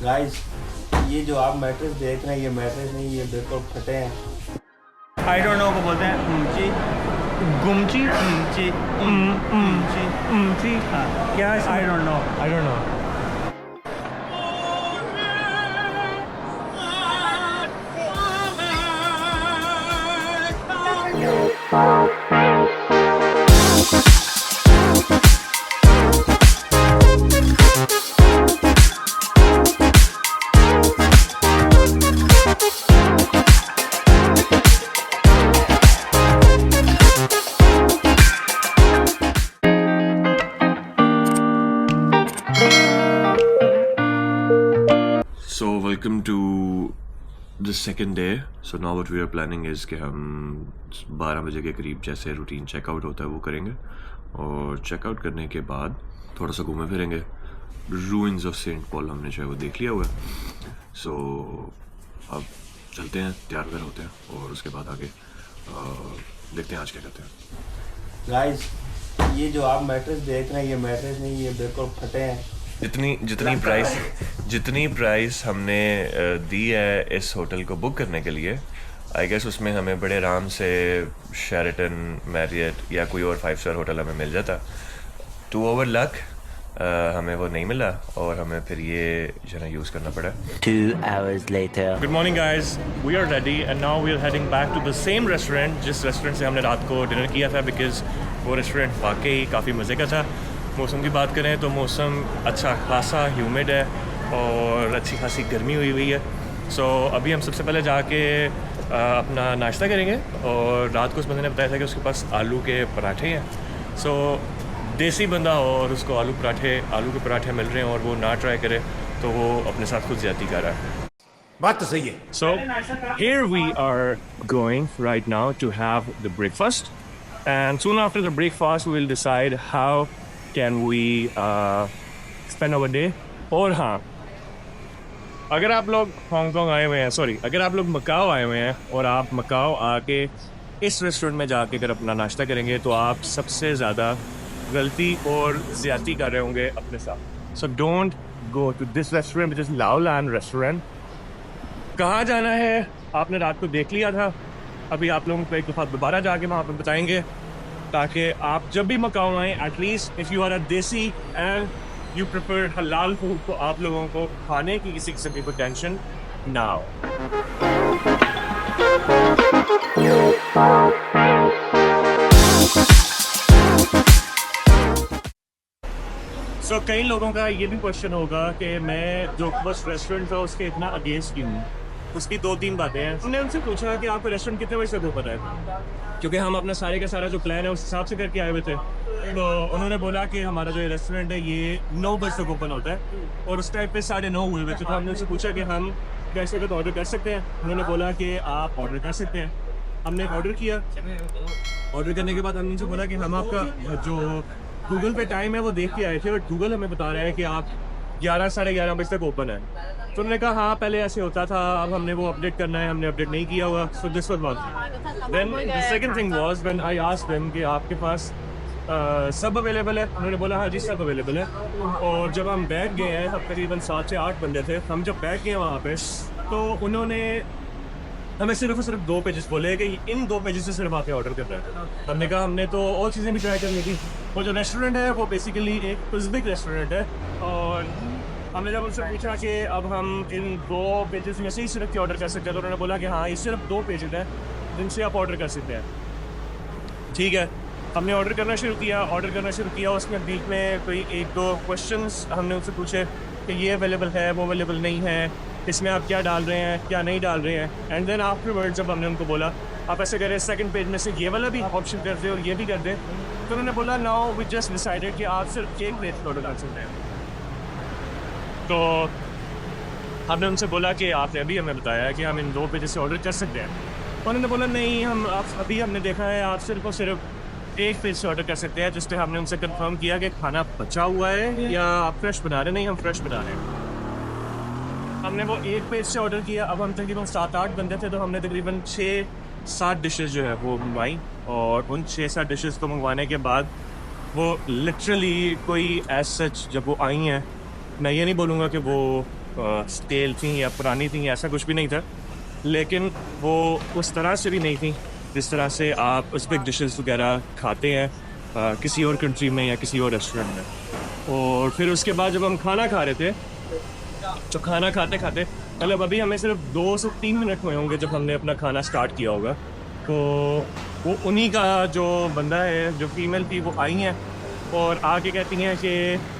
Guys, ये जो आप मैट्रेस देख रहे हैं, ये मैट्रेस नहीं, ये बिल्कुल फटे हैं। आई डोंट नो को बोलते हैं ऊंची गुमची ऊंची ऊंची ऊंची क्या है I don't know So welcome to the second day. So now what we are planning is कि हम 12 बजे के करीब जैसे रूटीन चेकआउट होता है वो करेंगे, और चेकआउट करने के बाद थोड़ा सा घूमे फिरेंगे। रूइंस ऑफ सेंट पॉल हमने जो है वो देख लिया हुआ है। सो अब चलते हैं, तैयार वगैरह होते हैं और उसके बाद आगे देखते हैं आज क्या करते हैं। गाइस, ये जो आप मैट्रेस देख रहे हैं, ये मैट्रेस नहीं, ये बिल्कुल फटे हैं। जितनी प्राइस हमने दी है इस होटल को बुक करने के लिए, आई गेस उसमें हमें बड़े आराम से शेरेटन, मैरियट या कोई और 5 स्टार होटल हमें मिल जाता। टू ओवर लक हमें वो नहीं मिला और हमें फिर ये जो है यूज़ करना पड़ा। 2 hours later. Good morning guys, we are ready and now we are heading back to the same restaurant जिस रेस्टोरेंट से हमने रात को डिनर किया था, बिकॉज वो रेस्टोरेंट वाकई काफ़ी मज़े का था। मौसम की बात करें तो मौसम अच्छा खासा ह्यूमिड है और अच्छी खासी गर्मी हुई है। सो अभी हम सबसे पहले जाके अपना नाश्ता करेंगे, और रात को उस बंदे ने बताया था कि उसके पास आलू के पराठे हैं। सो देसी बंदा और उसको आलू के पराठे मिल रहे हैं और वो ना ट्राई करे तो वो अपने साथ खुद ज़्यादती कर रहा है। बात तो सही है। So here we are going right now to have the breakfast, and soon after the breakfast we will decide how can we spend our day. और हाँ, अगर आप लोग हांगकांग आए हुए हैं, अगर आप लोग मकाओ आए हुए हैं और आप मकाओ आके इस रेस्टोरेंट में जाके अगर अपना नाश्ता करेंगे तो आप सबसे ज़्यादा गलती और ज़्यादती कर रहे होंगे अपने साथ। So don't go to this restaurant which is Laoland restaurant. कहाँ जाना है आपने रात को देख लिया था, अभी आप लोगों को एक दफ़ा दोबारा जाके वहाँ पर बताएंगे, ताकि आप जब भी मकाओ आएँ, at least if you are a desi and you prefer halal food, तो आप लोगों को खाने की किसी किस्म की कोई टेंशन ना हो। सो कई लोगों का ये भी क्वेश्चन होगा कि मैं जो बस रेस्टोरेंट था उसके इतना अगेंस्ट क्यों हूँ। उसकी 2-3 बातें हैं। हमने उनसे पूछा कि आपका रेस्टोरेंट कितने बजे से ओपन है, क्योंकि हम अपना सारे का सारा जो प्लान है उस हिसाब से करके आए हुए थे। तो उन्होंने बोला कि हमारा जो रेस्टोरेंट है ये 9 बजे तक ओपन होता है, और उस टाइम पे 9:30 हुए हुए थे। तो हमने उनसे पूछा कि हम कैसे तो ऑर्डर कर सकते हैं। उन्होंने बोला कि आप ऑर्डर कर सकते हैं। हमने ऑर्डर किया। ऑर्डर करने के बाद हमने उनसे बोला कि हम आपका जो गूगल पे टाइम है वो देख के आए थे, और गूगल हमें बता रहा है कि आप 11 साढ़े 11 बजे तक ओपन है। तो उन्होंने कहा हाँ पहले ऐसे होता था, अब हमने वो अपडेट करना है, हमने अपडेट नहीं किया हुआ। So this was one. Then the second thing was when I asked them कि आपके पास सब अवेलेबल है। उन्होंने बोला हाँ जी सब अवेलेबल है। और जब हम बैठ गए हैं, हम करीबन 7 से 8 बंदे थे, हम जब बैठ गए वहाँ पे, तो उन्होंने हमें सिर्फ और सिर्फ 2 पेजेस बोले कि इन 2 पेजेस से सिर्फ आके ऑर्डर करना है। हमने कहा हमने तो और चीज़ें भी ट्राई करनी थी। वो जो रेस्टोरेंट है वो बेसिकली एक उज़्बेक रेस्टोरेंट है, और हमने जब उनसे पूछा कि अब हम इन 2 पेजेस में से ही सिर्फ ऑर्डर कर सकते हैं, तो उन्होंने बोला कि हाँ ये सिर्फ 2 पेजेस हैं जिनसे आप ऑर्डर कर सकते हैं। ठीक है, हमने ऑर्डर करना शुरू किया। उसमें बीच में कोई 1-2 क्वेश्चंस हमने उनसे पूछे कि ये अवेलेबल है, वो अवेलेबल नहीं है, इसमें आप क्या डाल रहे हैं, क्या नहीं डाल रहे हैं। एंड देन आफ्टरवर्ड जब हमने उनको बोला आप ऐसे करें, सेकंड पेज में से ये वाला भी ऑप्शन कर दें और ये भी कर दें, तो उन्होंने बोला नाउ वी जस्ट डिसाइडेड कि आप सिर्फ एक प्लेट ऑर्डर कर सकते हैं। तो हमने उनसे बोला कि आपने अभी हमें बताया है कि हम इन 2 पेज से ऑर्डर कर सकते हैं। उन्होंने बोला नहीं, अभी हमने देखा है आप सिर्फ और सिर्फ एक पेज से ऑर्डर कर सकते हैं, जिससे हमने उनसे कंफर्म किया कि खाना बचा हुआ है या आप फ्रेश बना रहे हैं। नहीं, हम फ्रेश बना रहे हैं। हमने वो एक पेज से ऑर्डर किया। अब हम तकरीबन 7-8 बंदे थे, तो हमने तकरीबन 6-7 डिशेस जो है वो मंगवाई, और उन 6-7 डिशेस को मंगवाने के बाद वो लिटरली कोई एज सच जब वो आई हैं, मैं ये नहीं बोलूँगा कि वो स्टेल थी या पुरानी थी, ऐसा कुछ भी नहीं था, लेकिन वो उस तरह से भी नहीं थी जिस तरह से आप उज़्बेक डिशेस वगैरह खाते हैं किसी और कंट्री में या किसी और रेस्टोरेंट में। और फिर उसके बाद जब हम खाना खा रहे थे, तो खाना खाते खाते मतलब अभी हमें सिर्फ 2 से 3 मिनट हुए होंगे जब हमने अपना खाना स्टार्ट किया होगा, तो वो उन्हीं का जो बंदा है, जो फीमेल थी, वो आई हैं और आके कहती हैं कि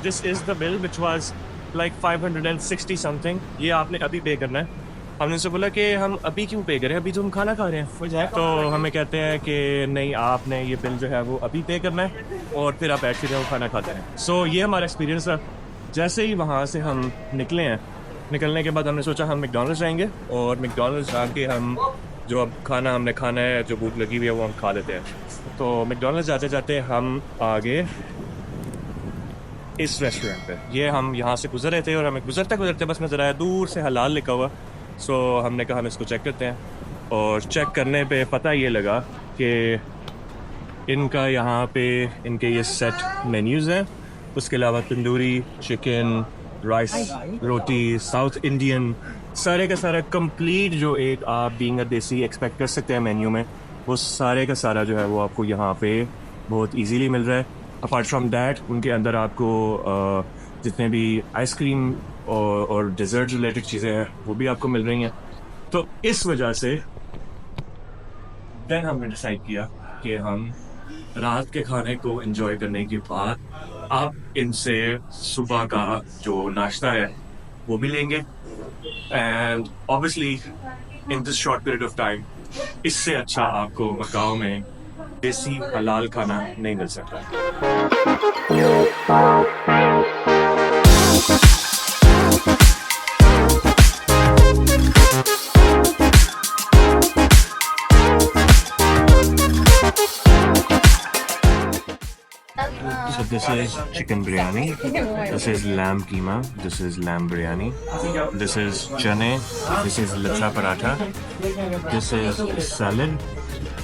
this is the bill which was like 560 something, ये आपने अभी पे करना है। हमने उनसे बोला कि हम अभी क्यों पे करें, अभी तो हम खाना खा रहे हैं। तो हमें कहते हैं कि नहीं, आपने ये बिल जो है वो अभी पे करना है और फिर आप बैठ के जो खाना खाते हैं। सो ये हमारा एक्सपीरियंस था। जैसे ही वहाँ से हम निकले हैं, निकलने के बाद हमने सोचा हम मैकडॉनल्ड्स जाएंगे और मैकडॉनल्ड्स जाके हम जो अब खाना हमने खाना है, जो भूख लगी हुई है, वो हम खा लेते हैं। तो मैकडॉनल्ड्स जाते जाते हम आगे इस रेस्टोरेंट पे, ये हम यहाँ से गुजर रहे थे और हमें गुजरते गुजरते बस नज़र आया दूर से हलाल लिखा हुआ। सो हमने कहा हम इसको चेक करते हैं और चेक करने पे पता ये लगा कि इनका यहाँ पे इनके ये सेट मेन्यूज़ हैं। उसके अलावा तंदूरी चिकन, राइस, रोटी, साउथ इंडियन, सारे का सारा कंप्लीट जो एक आप बीइंग अ देसी एक्सपेक्ट कर सकते हैं मेन्यू में, वो सारे का सारा जो है वो आपको यहाँ पे बहुत इजीली मिल रहा है। अपार्ट फ्रॉम दैट उनके अंदर आपको जितने भी आइसक्रीम और डेजर्ट रिलेटेड चीज़ें हैं वो भी आपको मिल रही हैं। तो इस वजह से देन हमने डिसाइड किया कि हम रात के खाने को एंजॉय करने के बाद आप इनसे सुबह का जो नाश्ता है वो भी लेंगे। And obviously in this short period of time इससे अच्छा आपको मकाओ में देसी हलाल खाना नहीं मिल सकता। So this is chicken biryani, this is lamb keema, this is lamb biryani, this is chane, this is lachha paratha, this is salad,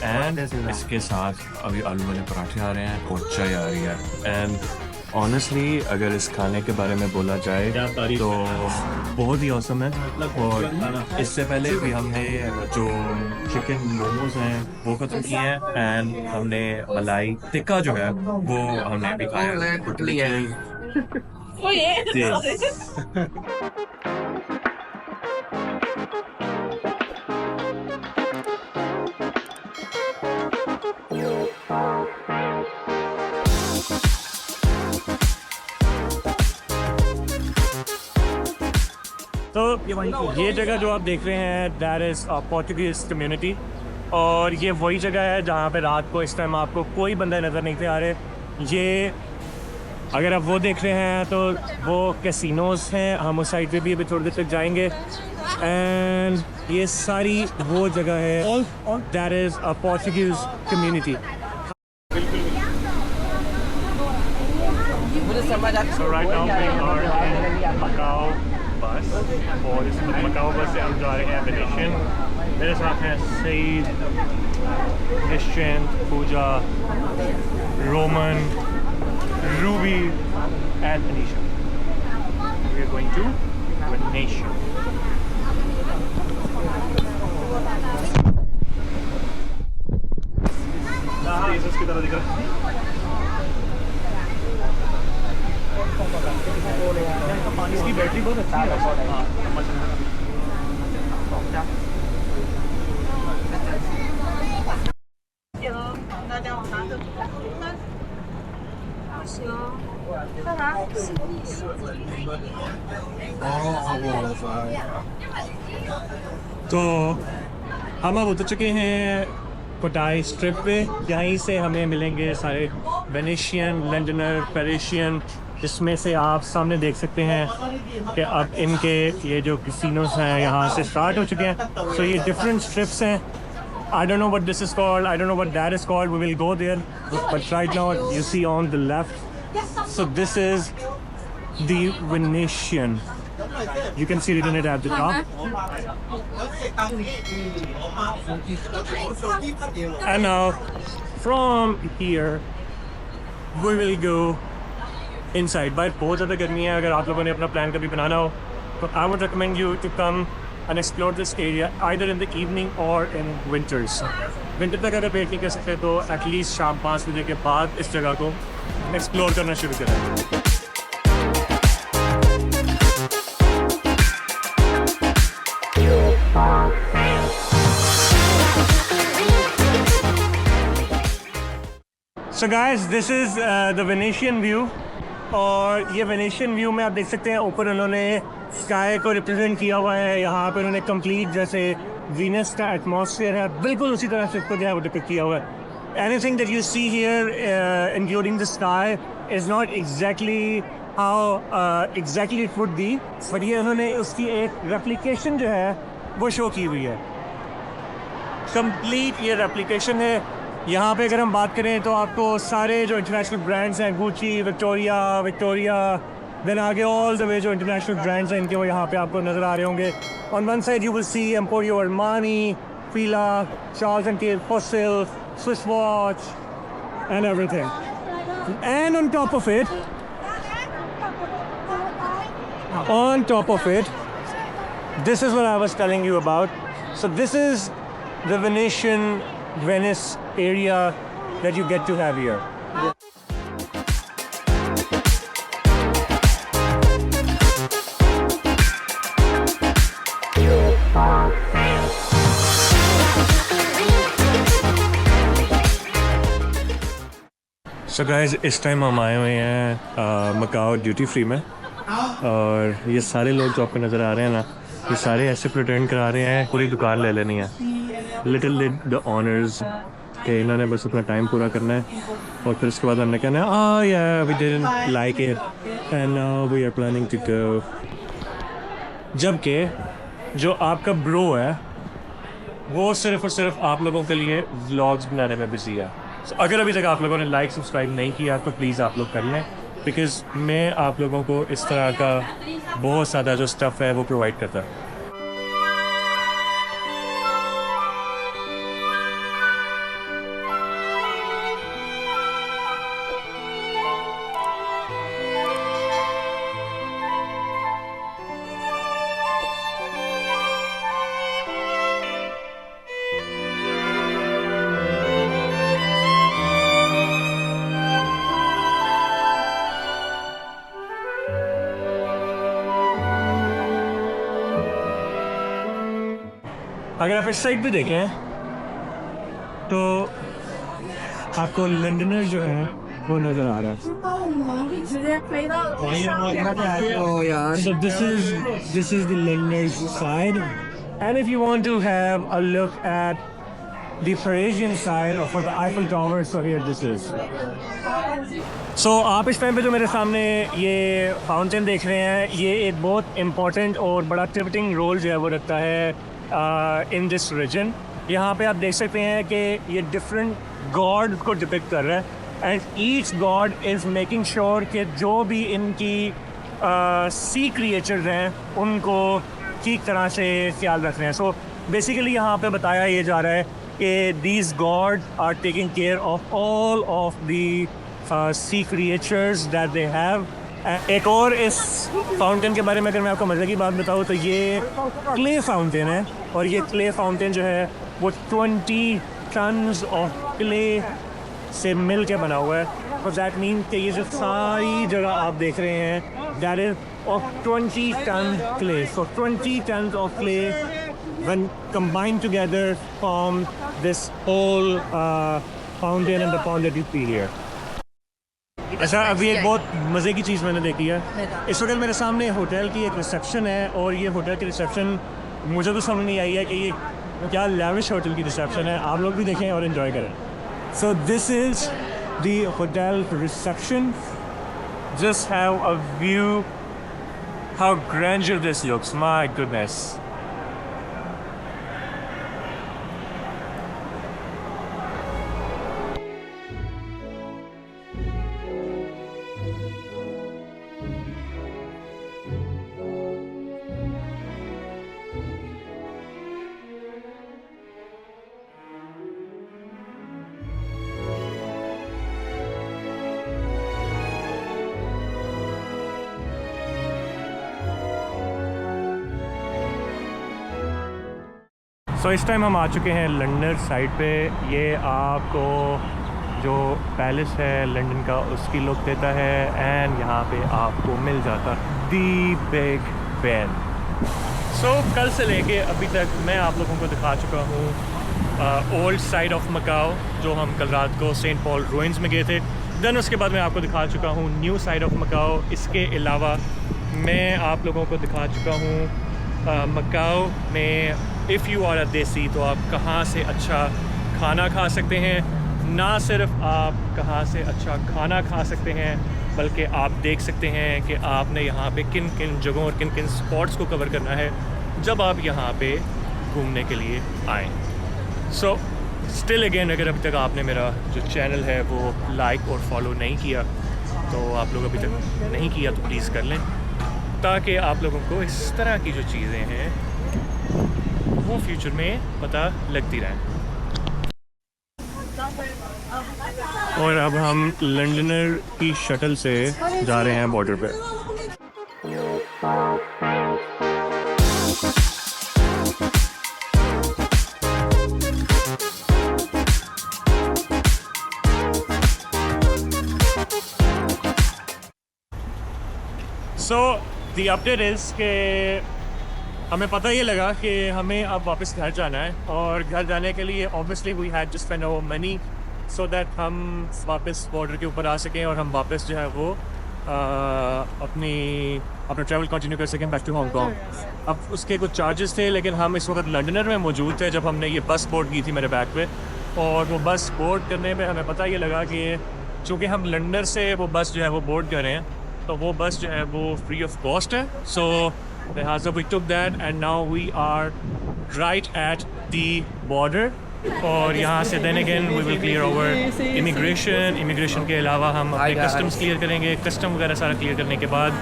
and इसके साथ अभी आलू वाले पराठे आ रहे हैं और चाय आ रही है। एंड ऑनेस्टली अगर इस खाने के बारे में बोला जाए तो बहुत ही औसम है। और इससे पहले भी हमने जो चिकन मोमोज हैं वो ख़त्म किए हैं एंड हमने मलाई टिक्का जो है वो हमने अभी खाया है। तो ये जगह जो आप देख रहे हैं दैट इज़ पोर्चुगीज़ कम्युनिटी, और ये वही जगह है जहाँ पे रात को इस टाइम आपको कोई बंदा नज़र नहीं आ रहे। ये अगर आप वो देख रहे हैं तो वो कैसीनोज़ हैं, हम उस साइड पे भी अभी थोड़ी देर तक जाएंगे। एंड ये सारी वो जगह है that is a Portuguese community. So right now we are in Macau bus, और इस मकाओ बस से हम जा रहे हैं वेनेशियन। मेरे साथ हैं Saeed, Nishchint, Pooja, Roman, Ruby and Anisha. We are going to Venetian. इसकी तरह दिख रहा है। इसकी बैटरी बहुत अच्छी है। तो हम अब उतर चुके हैं कोटाई स्ट्रिप पे। यहीं से हमें मिलेंगे सारे वेनेशियन, लंडनर, पेरिशियन, जिसमें से आप सामने देख सकते हैं कि अब इनके ये जो कैसीनोस हैं यहाँ से स्टार्ट हो चुके हैं। सो ये डिफरेंट स्ट्रिप्स हैं। I don't know what this is called, I don't know what that is called, we will go there, but right now you see on the left, so this is the Venetian, you can see written it at the top. And now from here we will go inside. But बहुत ज़्यादा गर्मी है, अगर आप लोगों ने अपना plan कभी बनाना हो So I would recommend you to come and explore this area either in the evening or in winters. Winter तक अगर वेट नहीं कर सकते तो एटलीस्ट शाम 5 बजे के बाद इस जगह को एक्सप्लोर करना शुरू करें. So guys, this is the Venetian view. और ये वेनेशियन व्यू में आप देख सकते हैं ऊपर उन्होंने स्काई को रिप्रेजेंट किया हुआ है. यहाँ पे उन्होंने कंप्लीट जैसे वीनस का एटमॉस्फेयर है बिल्कुल उसी तरह से इसको जो है वो डिपिक्ट किया हुआ है. Anything that you see here including the sky is not exactly how exactly it would be, but ये उन्होंने उसकी एक रेप्लिकेशन जो है वो शो की हुई है. कंप्लीट ये रेप्लिकेशन है. यहाँ पे अगर हम बात करें तो आपको सारे जो इंटरनेशनल ब्रांड्स हैं गुची, विक्टोरिया देन आगे ऑल द वे जो इंटरनेशनल ब्रांड्स हैं इनके वो यहाँ पे आपको नज़र आ रहे होंगे. On one side you will see Emporio Armani, Fila, Charles and Keith, Fossil, Swiss watch and everything. And on top of it this is what I was telling you about. So this is the Venice area that you get to have here. So guys, इस time हम आए हुए हैं Macau duty free में. और ये सारे लोग जो आपको नज़र आ रहे हैं ना, ये सारे ऐसे प्रिटेंड करा रहे हैं पूरी दुकान ले लेनी है. लिटिल द ऑनर्स कि इन्होंने बस अपना टाइम पूरा करना है और फिर उसके बाद हमने कहना है या we didn't like it and now we are planning to go. जबकि जो आपका ब्रो है वो सिर्फ और सिर्फ आप लोगों के लिए व्लॉग्स बनाने में बिजी है. So, अगर अभी तक आप लोगों ने लाइक सब्सक्राइब नहीं किया तो प्लीज़ आप लोग कर लें, बिकॉज़ मैं आप लोगों को इस तरह का बहुत ज़्यादा जो स्टफ़ है वो प्रोवाइड करता है. अगर आप इस साइड पे देखें तो आपको लंडनर जो है वो नज़र आ रहा है. So this is the Londoners side, and if you want to have a look at the Parisian side or for the Eiffel Tower, so here this is. So आप इस टाइम पे जो मेरे सामने ये फाउंटेन देख रहे हैं, ये एक बहुत इम्पोर्टेंट और बड़ा टिपिटिंग रोल जो है वो रखता है इन दिस रीजन. यहाँ पे आप देख सकते हैं कि ये डिफरेंट गॉड को डिपिक्ट कर रहा है and each God is making sure कि जो भी इनकी सी क्रिएचर्स हैं उनको ठीक तरह से ख्याल रख रहे हैं. सो बेसिकली यहाँ पे बताया ये जा रहा है कि these god are taking care of all of the sea creatures that they have. एक और इस फाउंटेन के बारे में अगर मैं आपको मज़े की बात बताऊँ तो ये क्ले फाउंटेन है और ये क्ले फाउंटेन जो है वो 20 टन्स ऑफ क्ले से मिल के बना हुआ है. तो दैट मीन कि ये जो सारी जगह आप देख रहे हैं that is of 20 ton clay. So 20 tons of clay when combined together form this whole fountain and the pond that you see here. अच्छा, अभी एक बहुत मज़े की चीज़ मैंने देखी है. इस वक्त मेरे सामने होटल की एक रिसेप्शन है और ये होटल की रिसेप्शन मुझे तो समझ नहीं आई है कि ये क्या लैविश होटल की रिसेप्शन है. आप लोग भी देखें और इन्जॉय करें. So this is the hotel reception. Just have a view how grander this looks. My goodness. So इस टाइम हम आ चुके हैं लंदन साइड पे। ये आपको जो पैलेस है लंदन का उसकी लुक देता है एंड यहाँ पे आपको मिल जाता दी बिग बेन। सो कल से लेके अभी तक मैं आप लोगों को दिखा चुका हूँ ओल्ड साइड ऑफ मकाओ, जो हम कल रात को सेंट पॉल रुइंस में गए थे। देन उसके बाद मैं आपको दिखा चुका हूँ न्यू साइड ऑफ मकाओ। इसके अलावा मैं आप लोगों को दिखा चुका हूँ मकाओ में इफ़ यू आर अ देसी तो आप कहाँ से अच्छा खाना खा सकते हैं। ना सिर्फ आप कहाँ से अच्छा खाना खा सकते हैं बल्कि आप देख सकते हैं कि आपने यहाँ पे किन किन जगहों और किन किन स्पॉट्स को कवर करना है जब आप यहाँ पे घूमने के लिए आएँ। सो स्टिल अगेन, अगर अभी तक आपने मेरा जो चैनल है वो लाइक और फॉलो नहीं किया तो आप लोग अभी तक नहीं किया तो प्लीज़ कर लें, ताकि आप लोगों को इस तरह की जो चीज़ें हैं वो फ्यूचर में पता लगती रहें। और अब हम लंदनर की शटल से जा रहे हैं बॉर्डर पे। सो दी अपडेट इज़ के हमें पता ये लगा कि हमें अब वापस घर जाना है, और घर जाने के लिए obviously we had to spend our money so that हम वापस बॉर्डर के ऊपर आ सकें और हम वापस जो है वो अपना ट्रैवल कंटिन्यू कर सकें बैक टू हांगकॉन्ग। अब उसके कुछ चार्जेस थे, लेकिन हम इस वक्त लंदनर में मौजूद थे जब हमने ये बस बोर्ड की थी मेरे बैग पे। और वो बस बोर्ड करने में हमें पता ये लगा कि चूँकि हम लंदन से वो बस जो है वो बोर्ड कर रहे हैं तो वो बस जो है वो फ्री ऑफ कॉस्ट है। सो लिहाजा we took that and now we are right at the border. और यहाँ से then again we will clear over immigration के अलावा हम अपने कस्टम्स क्लियर करेंगे। कस्टम वगैरह सारा क्लियर करने के बाद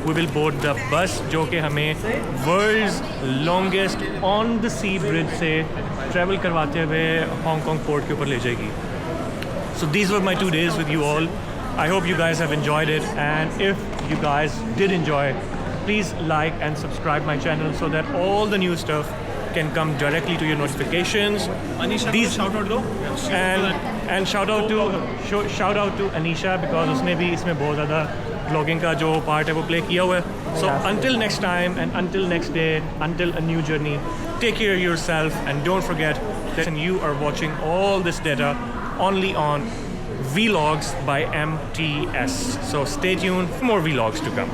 we will board the bus जो कि हमें world's longest on the sea bridge से ट्रैवल करवाते हुए हांगकॉन्ग पोर्ट के ऊपर ले जाएगी। So these were my 2 days with you all. I hope you guys have enjoyed it, and if you guys did enjoy, please like and subscribe my channel so that all the new stuff can come directly to your notifications. Anisha, shout out though. And shout out to Anisha because उसने भी इसमें बहुत ज़्यादा vlogging का जो part है वो play किया हुआ है। So until next time and until next day, until a new journey, take care of yourself and don't forget that you are watching all this data only on Vlogs by MTS. So stay tuned for more vlogs to come.